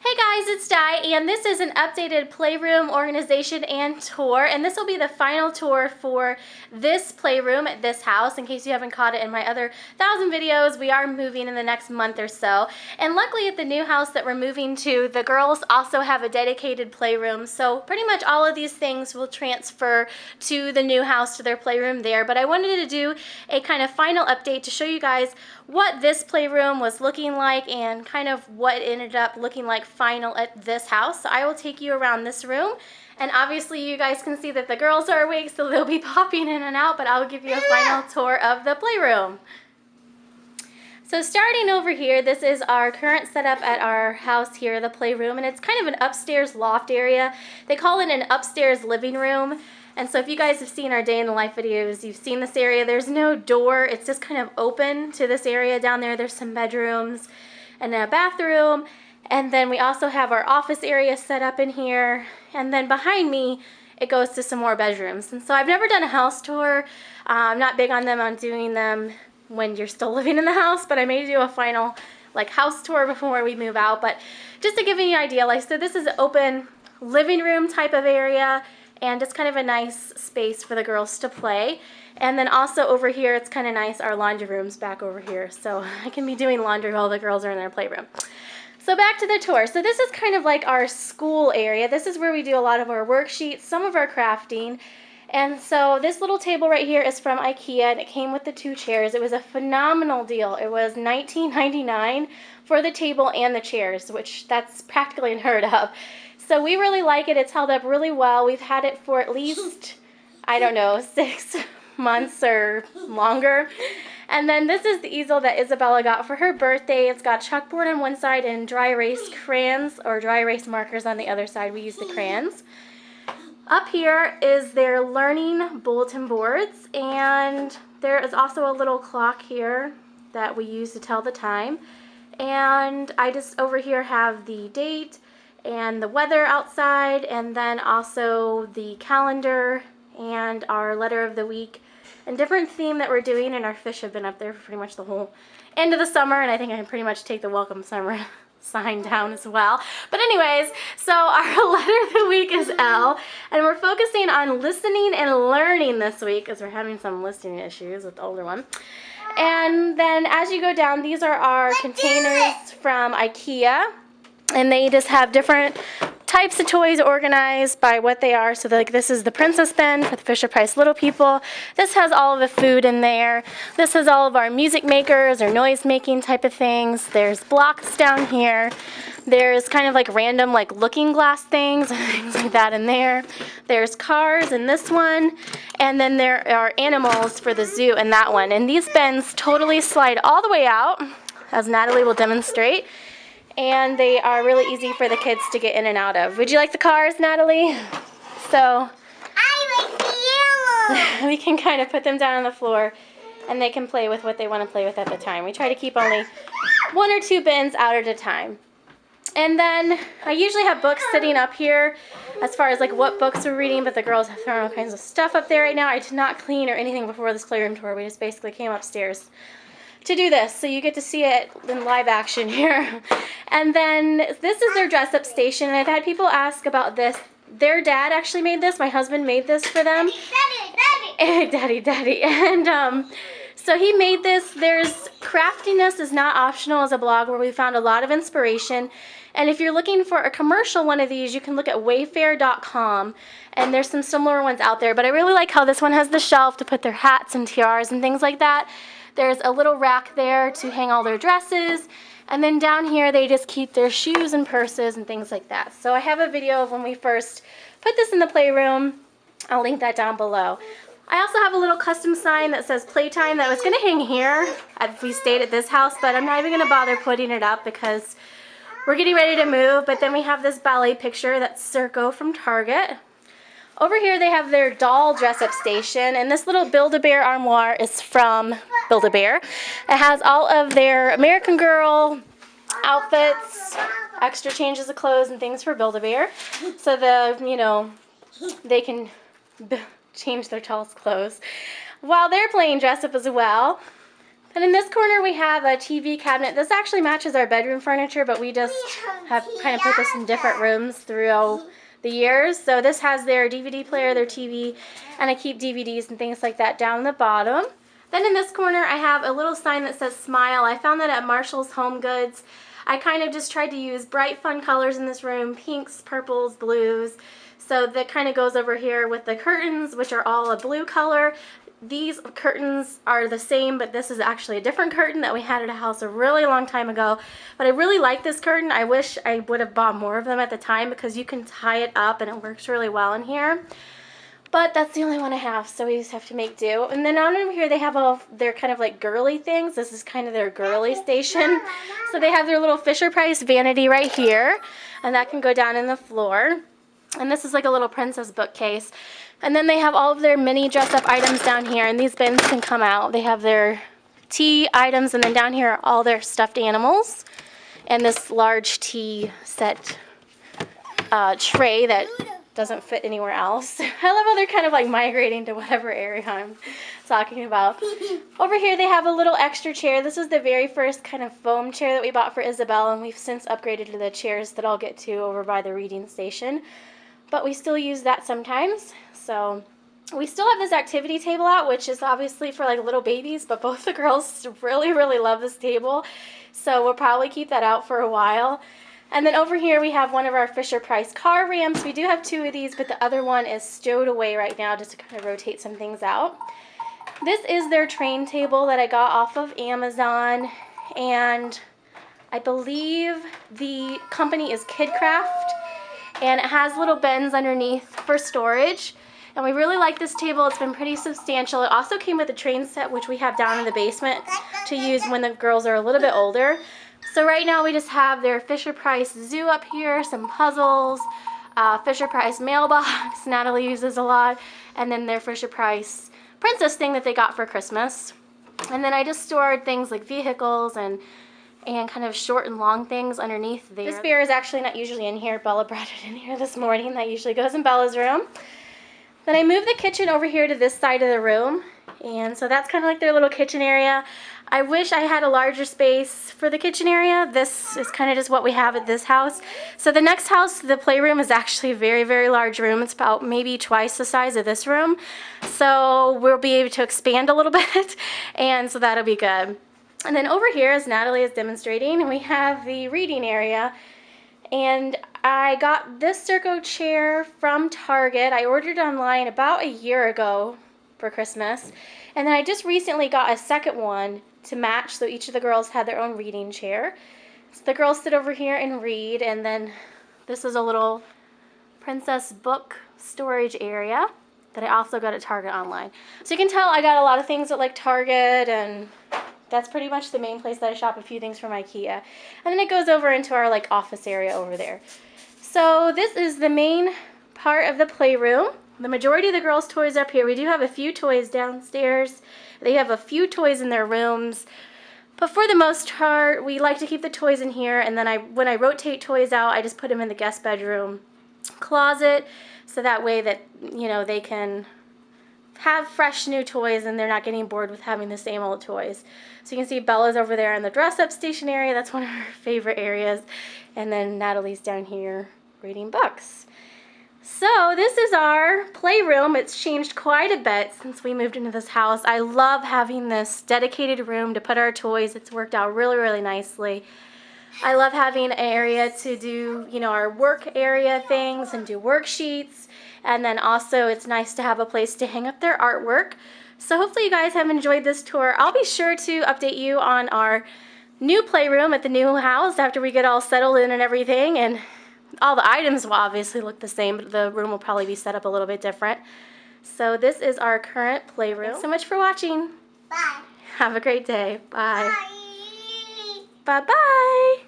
Hey guys, it's Di, and this is an updated playroom organization and tour, and this will be the final tour for this playroom at this house. In case you haven't caught it in my other 1,000 videos, we are moving in the next month or so, and luckily at the new house that we're moving to, the girls also have a dedicated playroom, so pretty much all of these things will transfer to the new house, to their playroom there. But I wanted to do a kind of final update to show you guys what this playroom was looking like and kind of what it ended up looking like final at this house. So I will take you around this room, and obviously you guys can see that the girls are awake, so they'll be popping in and out, but I'll give you a final tour of the playroom. So starting over here, this is our current setup at our house here, the playroom, and it's kind of an upstairs loft area. They call it an upstairs living room. And so if you guys have seen our day in the life videos, you've seen this area. There's no door. It's just kind of open to this area down there. There's some bedrooms and a bathroom. And then we also have our office area set up in here. And then behind me, it goes to some more bedrooms. And so I've never done a house tour. I'm not big on doing them when you're still living in the house, but I may do a final house tour before we move out. But just to give you an idea, like I said, this is an open living room type of area, and it's kind of a nice space for the girls to play. And then also over here, it's kind of nice, our laundry room's back over here, so I can be doing laundry while the girls are in their playroom. So back to the tour. So this is kind of like our school area. This is where we do a lot of our worksheets, some of our crafting. And so this little table right here is from IKEA, and it came with the 2 chairs. It was a phenomenal deal. It was $19.99 for the table and the chairs, which that's practically unheard of. So we really like it. It's held up really well. We've had it for at least, I don't know, 6 months or longer. And then this is the easel that Isabella got for her birthday. It's got chalkboard on one side and dry erase crayons or dry erase markers on the other side. We use the crayons. Up here is their learning bulletin boards, and there is also a little clock here that we use to tell the time. And I just over here have the date and the weather outside, and then also the calendar and our letter of the week and different theme that we're doing. And our fish have been up there for pretty much the whole end of the summer, and I think I can pretty much take the welcome summer sign down as well. But anyways, so our letter of the week is L, and we're focusing on listening and learning this week because we're having some listening issues with the older one. And then as you go down, these are our containers from IKEA. And they just have different types of toys organized by what they are. So like this is the princess bin for the Fisher-Price Little People. This has all of the food in there. This has all of our music makers or noise making type of things. There's blocks down here. There's kind of like random looking glass things and things like that in there. There's cars in this one. And then there are animals for the zoo in that one. And these bins totally slide all the way out, as Natalie will demonstrate. And they are really easy for the kids to get in and out of. Would you like the cars, Natalie? So I like the yellow. we can kind of put them down on the floor, and they can play with what they want to play with at the time. We try to keep only 1 or 2 bins out at a time. And then I usually have books sitting up here as far as what books we're reading, but the girls have thrown all kinds of stuff up there right now. I did not clean or anything before this playroom tour. We just basically came upstairs to do this, so you get to see it in live action here. And then this is their dress-up station, and I've had people ask about this. Their dad actually made this. My husband made this for them. Daddy. And so he made this. There's craftiness is not optional as a blog where we found a lot of inspiration. And if you're looking for a commercial one of these, you can look at wayfair.com, and there's some similar ones out there. But I really like how this one has the shelf to put their hats and tiaras and things like that. There's a little rack there to hang all their dresses. And then down here, they just keep their shoes and purses and things like that. So I have a video of when we first put this in the playroom. I'll link that down below. I also have a little custom sign that says playtime that was going to hang here if we stayed at this house, but I'm not even going to bother putting it up because we're getting ready to move. But then we have this ballet picture that's Circo from Target. Over here they have their doll dress-up station, and this little Build-A-Bear armoire is from Build-A-Bear. It has all of their American Girl outfits, extra changes of clothes and things for Build-A-Bear, so they can change their dolls' clothes while they're playing dress-up as well. And in this corner we have a TV cabinet. This actually matches our bedroom furniture, but we just have kind of put this in different rooms throughout the years. So this has their DVD player, their TV, and I keep DVDs and things like that down the bottom. Then in this corner I have a little sign that says Smile. I found that at Marshall's Home Goods. I kind of just tried to use bright, fun colors in this room, pinks, purples, blues. So that kind of goes over here with the curtains, which are all a blue color. These curtains are the same, but this is actually a different curtain that we had at a house a really long time ago. But I really like this curtain. I wish I would have bought more of them at the time because you can tie it up and it works really well in here. But that's the only one I have, so we just have to make do. And then on over here they have all their kind of like girly things. This is kind of their girly station. So they have their little Fisher-Price vanity right here, and that can go down in the floor. And this is like a little princess bookcase. And then they have all of their mini dress-up items down here, and these bins can come out. They have their tea items, and then down here are all their stuffed animals. And this large tea set tray that doesn't fit anywhere else. I love how they're kind of like migrating to whatever area I'm talking about. Over here they have a little extra chair. This was the very first kind of foam chair that we bought for Isabel, and we've since upgraded to the chairs that I'll get to over by the reading station. But we still use that sometimes. So we still have this activity table out, which is obviously for like little babies, but both the girls really, really love this table. So we'll probably keep that out for a while. And then over here we have one of our Fisher-Price car ramps. We do have two of these, but the other one is stowed away right now just to kind of rotate some things out. This is their train table that I got off of Amazon, and I believe the company is KidCraft, and it has little bins underneath for storage. And we really like this table. It's been pretty substantial. It also came with a train set, which we have down in the basement to use when the girls are a little bit older. So right now we just have their Fisher-Price zoo up here, some puzzles, Fisher-Price mailbox Natalie uses a lot, and then their Fisher-Price princess thing that they got for Christmas. And then I just stored things like vehicles and kind of short and long things underneath there. This beer is actually not usually in here. Bella brought it in here this morning. That usually goes in Bella's room. Then I moved the kitchen over here to this side of the room, and so that's kind of like their little kitchen area. I wish I had a larger space for the kitchen area. This is kind of just what we have at this house. So the next house, the playroom, is actually a very, very large room. It's about maybe twice the size of this room. So we'll be able to expand a little bit, and so that'll be good. And then over here, as Natalie is demonstrating, we have the reading area. And I got this Circo chair from Target. I ordered it online about a year ago for Christmas. And then I just recently got a second one to match, so each of the girls had their own reading chair. So the girls sit over here and read, and then this is a little princess book storage area that I also got at Target online. So you can tell I got a lot of things at like Target, and that's pretty much the main place that I shop a few things from IKEA. And then it goes over into our like office area over there. So this is the main part of the playroom. The majority of the girls' toys are up here. We do have a few toys downstairs. They have a few toys in their rooms. But for the most part, we like to keep the toys in here. And then when I rotate toys out, I just put them in the guest bedroom closet. So that way that, you know, they can have fresh new toys and they're not getting bored with having the same old toys. So you can see Bella's over there in the dress-up station area. That's one of her favorite areas. And then Natalie's down here reading books. So this is our playroom. It's changed quite a bit since we moved into this house. I love having this dedicated room to put our toys. It's worked out really, really nicely. I love having an area to do, you know, our work area things and do worksheets. And then also it's nice to have a place to hang up their artwork. So hopefully you guys have enjoyed this tour. I'll be sure to update you on our new playroom at the new house after we get all settled in and everything. And all the items will obviously look the same, but the room will probably be set up a little bit different. So this is our current playroom. Thanks so much for watching. Bye. Have a great day. Bye. Bye. Bye-bye.